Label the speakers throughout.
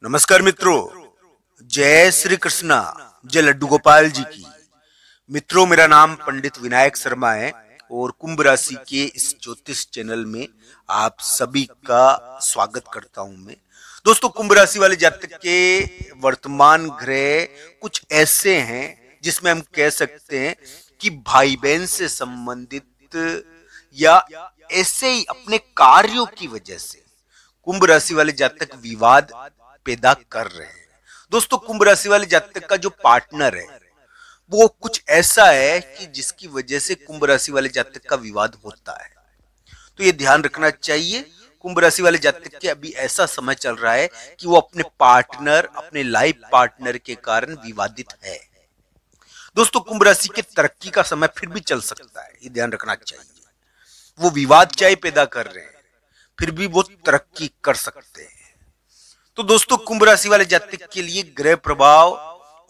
Speaker 1: नमस्कार मित्रों, जय श्री कृष्णा, जय लड्डू गोपाल जी की। मित्रों, मेरा नाम पंडित विनायक शर्मा है और कुंभ राशि के इस ज्योतिष चैनल में आप सभी का स्वागत करता हूं मैं। दोस्तों, कुंभ राशि वाले जातक के वर्तमान ग्रह कुछ ऐसे हैं जिसमें हम कह सकते हैं कि भाई बहन से संबंधित या ऐसे ही अपने कार्यों की वजह से कुंभ राशि वाले जातक विवाद पैदा कर रहे हैं। दोस्तों, कुंभ राशि वाले जातक का जो पार्टनर है वो कुछ ऐसा है कि जिसकी वजह से कुंभ राशि वाले जातक का विवाद होता है। तो ये ध्यान रखना चाहिए। कुंभ राशि वाले जातक के अभी ऐसा समय चल रहा है कि वो अपने पार्टनर, अपने लाइफ पार्टनर के कारण विवादित है। दोस्तों, कुंभ राशि के तरक्की का समय फिर भी चल सकता है, ये ध्यान रखना चाहिए। वो विवाद चाहे पैदा कर रहे हैं, फिर भी वो तरक्की कर सकते हैं। तो दोस्तों, कुंभ राशि वाले जातक के लिए ग्रह प्रभाव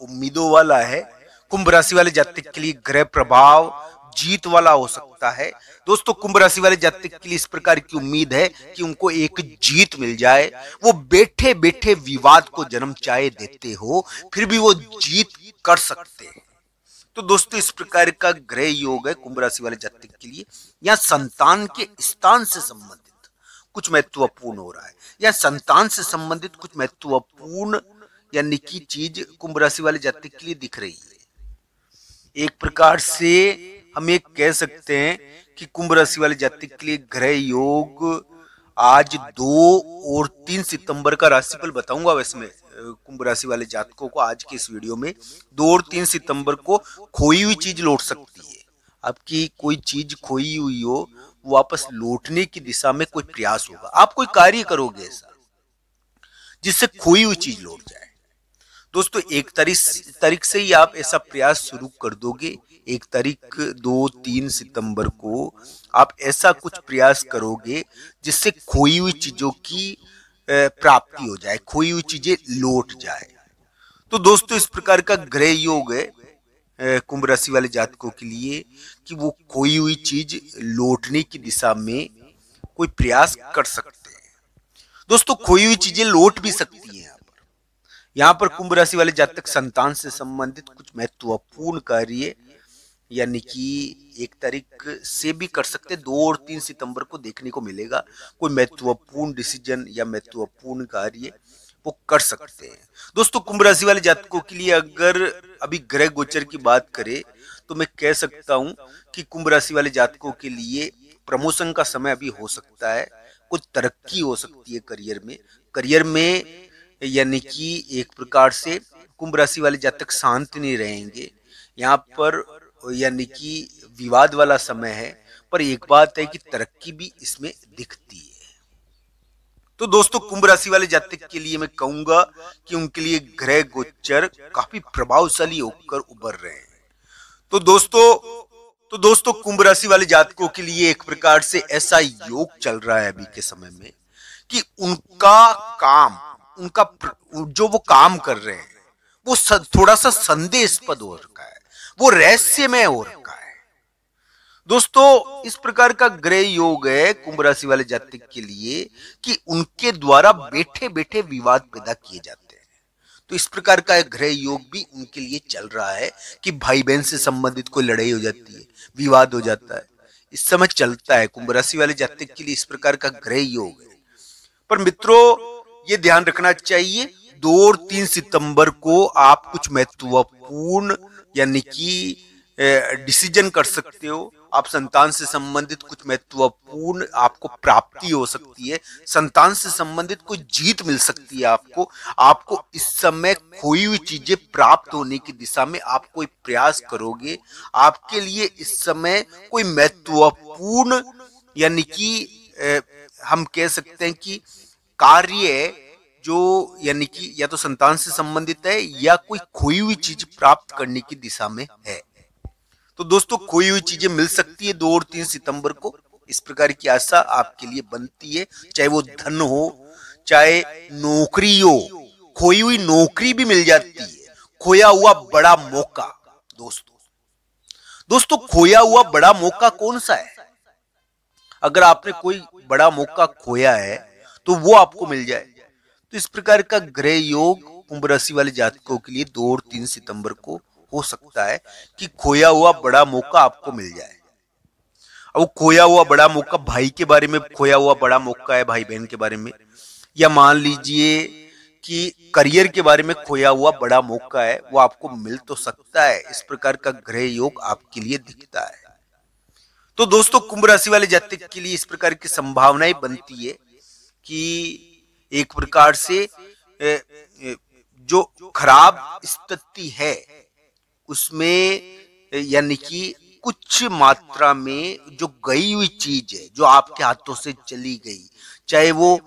Speaker 1: उम्मीदों वाला है। कुंभ राशि वाले जातक के लिए ग्रह प्रभाव जीत वाला हो सकता है। दोस्तों, कुंभ राशि वाले जातक के लिए इस प्रकार की उम्मीद है कि उनको एक जीत मिल जाए। वो बैठे बैठे विवाद को जन्म चाहे देते हो, फिर भी वो जीत कर सकते हैं। तो दोस्तों, इस प्रकार का ग्रह योग है कुंभ राशि वाले जातक के लिए। या संतान के स्थान से संबंधित कुछ महत्वपूर्ण हो रहा है, या संतान से संबंधित कुछ महत्वपूर्ण यानी कि चीज कुंभ राशि वाले जातक के लिए दिख रही है। एक प्रकार से हम ये कह सकते हैं कि कुंभ राशि वाले जातक के लिए ग्रह योग आज 2 और 3 सितंबर का राशिफल बताऊंगा। वैसे में कुंभ राशि वाले जातकों को आज के इस वीडियो में 2 और 3 सितंबर को खोई हुई चीज लौट सकती है। आपकी कोई चीज खोई हुई हो, वापस लौटने की दिशा में कोई प्रयास होगा। आप कोई कार्य करोगे ऐसा जिससे खोई हुई चीज लौट जाए। दोस्तों, 1 तारीख से ही आप ऐसा प्रयास शुरू कर दोगे। 1 तारीख 2-3 सितंबर को आप ऐसा कुछ प्रयास करोगे जिससे खोई हुई चीजों की प्राप्ति हो जाए, खोई हुई चीजें लौट जाए। तो दोस्तों, इस प्रकार का ग्रह योग है कुंभ राशि वाले जातकों के लिए कि वो खोई हुई चीज लौटने की दिशा में कोई प्रयास कर सकते हैं। दोस्तों, खोई हुई चीजें लौट भी सकती हैं। यहाँ पर कुंभ राशि वाले जातक संतान से संबंधित कुछ महत्वपूर्ण कार्य यानी कि 1 तारीख से भी कर सकते, 2 और 3 सितंबर को देखने को मिलेगा। कोई महत्वपूर्ण डिसीजन या महत्वपूर्ण कार्य वो कर सकते हैं। दोस्तों, कुंभ राशि वाले जातकों के लिए अगर अभी ग्रह गोचर की बात करें तो मैं कह सकता हूं कि कुंभ राशि वाले जातकों के लिए प्रमोशन का समय अभी हो सकता है। कुछ तरक्की हो सकती है करियर में यानी कि एक प्रकार से कुंभ राशि वाले जातक शांत नहीं रहेंगे। यहाँ पर यानी कि विवाद वाला समय है, पर एक बात है कि तरक्की भी इसमें दिखती है। तो दोस्तों, कुंभ राशि वाले जातक के लिए मैं कहूंगा कि उनके लिए ग्रह गोचर काफी प्रभावशाली होकर उभर रहे हैं। तो दोस्तों कुंभ राशि वाले जातकों के लिए एक प्रकार से ऐसा योग चल रहा है अभी के समय में कि उनका जो वो काम कर रहे हैं वो थोड़ा सा संदेहास्पद हो रखा है, वो रहस्यमय हो रखा है। दोस्तों, इस प्रकार का ग्रह योग है कुंभ राशि वाले जातक के लिए कि उनके द्वारा बैठे बैठे विवाद पैदा किए जाते हैं। तो इस प्रकार का एक ग्रह योग भी उनके लिए चल रहा है कि भाई बहन से संबंधित कोई लड़ाई हो जाती है, विवाद हो जाता है। इस समय चलता है कुंभ राशि वाले जातक के लिए इस प्रकार का ग्रह योग है। पर मित्रों, ये ध्यान रखना चाहिए 2 और 3 सितंबर को आप कुछ महत्वपूर्ण यानी कि डिसीजन कर सकते हो। आप संतान से संबंधित कुछ महत्वपूर्ण आपको प्राप्ति हो सकती है, संतान से संबंधित कोई जीत मिल सकती है। आपको इस समय खोई हुई चीजें प्राप्त होने की दिशा में आप कोई प्रयास करोगे। आपके लिए इस समय कोई महत्वपूर्ण यानी कि हम कह सकते हैं कि कार्य जो यानी कि या तो संतान से संबंधित है या कोई खोई हुई चीज प्राप्त करने की दिशा में है। तो दोस्तों, खोई हुई चीजें मिल सकती है 2 और 3 सितंबर को। इस प्रकार की आशा आपके लिए बनती है, चाहे वो धन हो, चाहे नौकरी हो। खोई हुई नौकरी भी मिल जाती है, खोया हुआ बड़ा मौका। दोस्तों खोया हुआ बड़ा मौका कौन सा है? अगर आपने कोई बड़ा मौका खोया है तो वो आपको मिल जाए, तो इस प्रकार का ग्रह योग कुंभ राशि वाले जातकों के लिए 2 और 3 सितंबर को हो सकता है कि खोया हुआ बड़ा मौका आपको मिल जाए। अब वो खोया हुआ बड़ा मौका भाई के बारे में खोया हुआ बड़ा मौका है, भाई बहन के बारे में, या मान लीजिए कि करियर के बारे में खोया हुआ बड़ा मौका है, वो आपको मिल तो सकता है। इस प्रकार का ग्रह योग आपके लिए दिखता है। तो दोस्तों, कुंभ राशि वाले जातक के लिए इस प्रकार की संभावनाएं बनती है कि एक प्रकार से जो खराब स्थिति है उसमें यानी कि कुछ मात्रा में जो गई हुई चीज है, जो आपके हाथों से चली गई, चाहे वो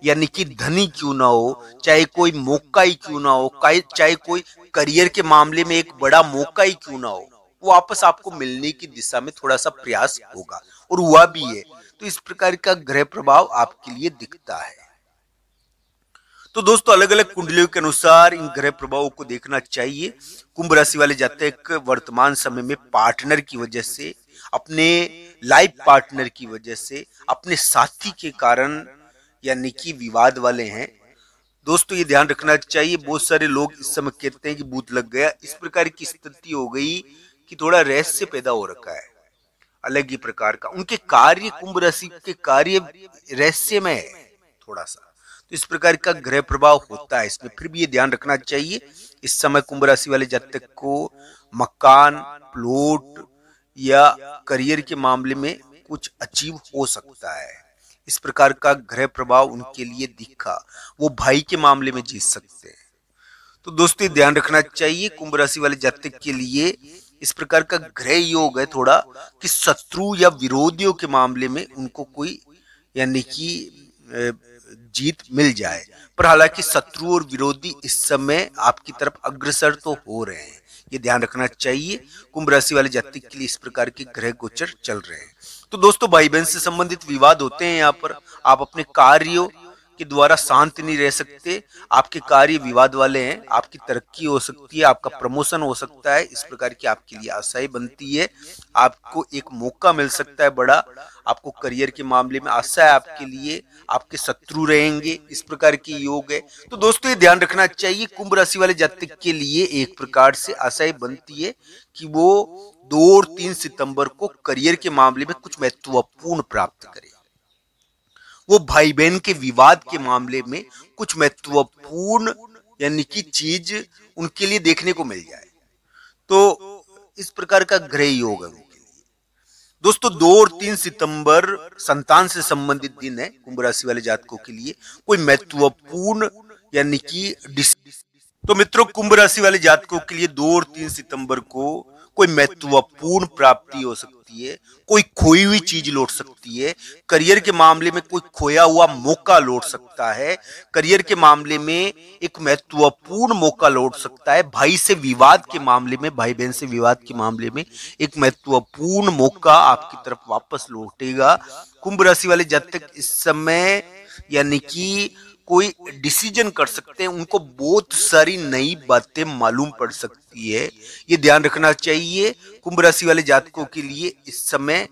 Speaker 1: यानी कि धनी क्यों ना हो, चाहे कोई मौका ही क्यों ना हो, चाहे कोई करियर के मामले में एक बड़ा मौका ही क्यों ना हो, वो वापस आपको मिलने की दिशा में थोड़ा सा प्रयास होगा और हुआ भी है। तो इस प्रकार का ग्रह प्रभाव आपके लिए दिखता है। तो दोस्तों, अलग अलग कुंडलियों के अनुसार इन ग्रह प्रभावों को देखना चाहिए। कुंभ राशि वाले जातक वर्तमान समय में पार्टनर की वजह से, अपने लाइफ पार्टनर की वजह से, अपने साथी के कारण यानी कि विवाद वाले हैं। दोस्तों, ये ध्यान रखना चाहिए। बहुत सारे लोग इस समय कहते हैं कि भूत लग गया। इस प्रकार की स्थिति हो गई कि थोड़ा रहस्य पैदा हो रखा है, अलग ही प्रकार का। उनके कार्य, कुंभ राशि के कार्य रहस्यमय है थोड़ा सा। तो इस प्रकार का ग्रह प्रभाव होता है इसमें। फिर भी ये ध्यान रखना चाहिए, इस समय कुंभ राशि वाले जातक को मकान, प्लॉट या करियर के मामले में कुछ अचीव हो सकता है। इस प्रकार का ग्रह प्रभाव उनके लिए दिखा। वो भाई के मामले में जीत सकते हैं। तो दोस्तों, ध्यान रखना चाहिए कुंभ राशि वाले जातक के लिए इस प्रकार का ग्रह योग है थोड़ा कि शत्रु या विरोधियों के मामले में उनको कोई यानी कि जीत मिल जाए। पर हालांकि शत्रु और विरोधी इस समय आपकी तरफ अग्रसर तो हो रहे हैं, ये ध्यान रखना चाहिए। कुंभ राशि वाले जातक के लिए इस प्रकार के ग्रह गोचर चल रहे हैं। तो दोस्तों, भाई बहन से संबंधित विवाद होते हैं। यहाँ पर आप अपने कार्यों के द्वारा शांत नहीं रह सकते। आपके कार्य विवाद वाले हैं, आपकी तरक्की हो सकती है, आपका प्रमोशन हो सकता है। इस प्रकार की आपके लिए आशाएं बनती है। आपको एक मौका मिल सकता है बड़ा। आपको करियर के मामले में आशा है आपके लिए। आपके शत्रु रहेंगे, इस प्रकार की योग है। तो दोस्तों, ये ध्यान रखना चाहिए कुंभ राशि वाले जातक के लिए एक प्रकार से आशाएं बनती है कि वो 2 और 3 सितंबर को करियर के मामले में कुछ महत्वपूर्ण प्राप्त करे। वो भाई बहन के विवाद के मामले में कुछ महत्वपूर्ण यानी कि चीज उनके लिए देखने को मिल जाए। तो इस प्रकार का ग्रह योग है उनके लिए। दोस्तों, 2 और 3 सितंबर संतान से संबंधित दिन है कुंभ राशि वाले जातकों के लिए। कोई महत्वपूर्ण यानी कि तो मित्रों, कुंभ राशि वाले जातकों के लिए 2 और 3 सितंबर को कोई महत्वपूर्ण प्राप्ति हो सकती है। कोई खोई हुई चीज लौट सकती है। करियर के मामले में कोई खोया हुआ मौका लौट सकता है। करियर के मामले में एक महत्वपूर्ण मौका लौट सकता है। भाई से विवाद के मामले में, भाई बहन से विवाद के मामले में एक महत्वपूर्ण मौका आपकी तरफ वापस लौटेगा। कुंभ राशि वाले जातक इस समय यानी कि कोई डिसीजन कर सकते हैं। उनको बहुत सारी नई बातें मालूम पड़ सकती है, ये ध्यान रखना चाहिए। कुंभ राशि वाले जातकों के लिए इस समय